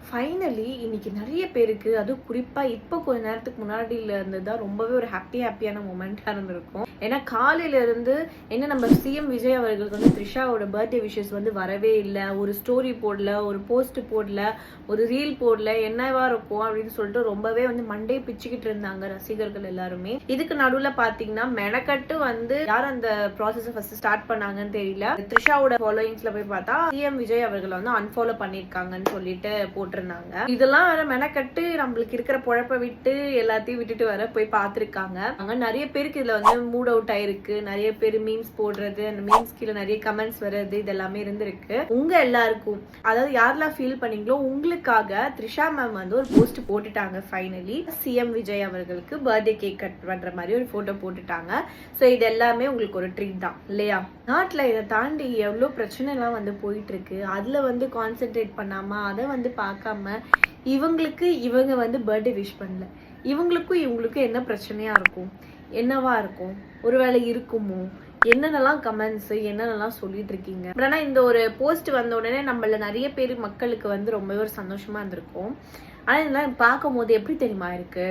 Finally இன்னைக்கு நிறைய பேருக்கு, அதுவும் குறிப்பா இப்போ கொஞ்ச நேரத்துக்கு முன்னாடியில இருந்து தான் ரொம்பவே ஒரு ஹாப்பியான மூமெண்டா இருந்திருக்கும். ஏன்னா காலையில இருந்து என்ன நம்ம சிஎம் விஜய் அவர்களுக்கு வந்து த்ரிஷாவோட பர்த்டே விஷஸ் வந்து வரவே இல்லை, ஒரு ஸ்டோரி போடல, ஒரு போஸ்ட் போடல, ஒரு ரீல் போடல, என்னவா இருக்கும் அப்படின்னு சொல்லிட்டு ரொம்பவே வந்து மண்டே பிச்சுக்கிட்டு இருந்தாங்க ரசிகர்கள் எல்லாருமே. இதுக்கு நடுவுல பாத்தீங்கன்னா மெனக்கட்டு வந்து யார் அந்த ப்ராசஸ் ஃபர்ஸ்ட் ஸ்டார்ட் பண்ணாங்கன்னு தெரியல. த்ரிஷாவோட ஃபாலோயிங்ஸ்ல போய் பார்த்தா சிஎம் விஜய் அவர்கள் வந்து அன்ஃபாலோ பண்ணிருக்காங்கன்னு சொல்லிட்டு போட்டிருந்தாங்க. இதெல்லாம் வேற மெனக்கட்டு நம்மளுக்கு இருக்கிற பொழப்ப விட்டு எல்லாத்தையும் விட்டுட்டு வர போய் பார்த்திருக்காங்க. அங்க நிறைய பேருக்கு இதுல வந்து மூட் அவுட் ஆயிருக்கு, நிறைய பேர் மீம்ஸ் போடுறது, அந்த மீம்ஸ் கீழே நிறைய கமெண்ட்ஸ் வர்றது, இதெல்லாமே இருந்திருக்கு. உங்க எல்லாருக்கும், அதாவது யாரெல்லாம் ஃபீல் பண்ணீங்களோ உங்களுக்காக த்ரிஷா மேம் வந்து ஒரு போஸ்ட் போட்டுட்டாங்க. ஃபைனலி சிஎம் விஜய் அவர்களுக்கு பர்த்டே கேக் கட் பண்ற மாதிரி ஒரு போட்டோ போட்டுட்டாங்க. ஸோ இது எல்லாமே உங்களுக்கு ஒரு ட்ரீட் தான் இல்லையா? நாட்டுல இதை தாண்டி எவ்வளவு பிரச்சனை எல்லாம் வந்து போயிட்டு இருக்கு. அதுல வந்து கான்சென்ட்ரேட் பண்ணாம அதை வந்து பார்க்காம இவங்க வந்து பர்த்டே விஷ் பண்ணல, இவங்களுக்கும் என்ன பிரச்சனையா இருக்கும், என்னவா இருக்கும், ஒருவேளை இருக்குமோ, என்னென்னலாம் கமெண்ட்ஸ் என்னென்னலாம் சொல்லிட்டு இருக்கீங்க. ஆனா இந்த ஒரு போஸ்ட் வந்த உடனே நம்மள நிறைய பேர் மக்களுக்கு வந்து ரொம்பவே ஒரு சந்தோஷமா இருந்திருக்கும். ஆனா இதெல்லாம் பார்க்கும் போது எப்படி தெரியுமா இருக்கு?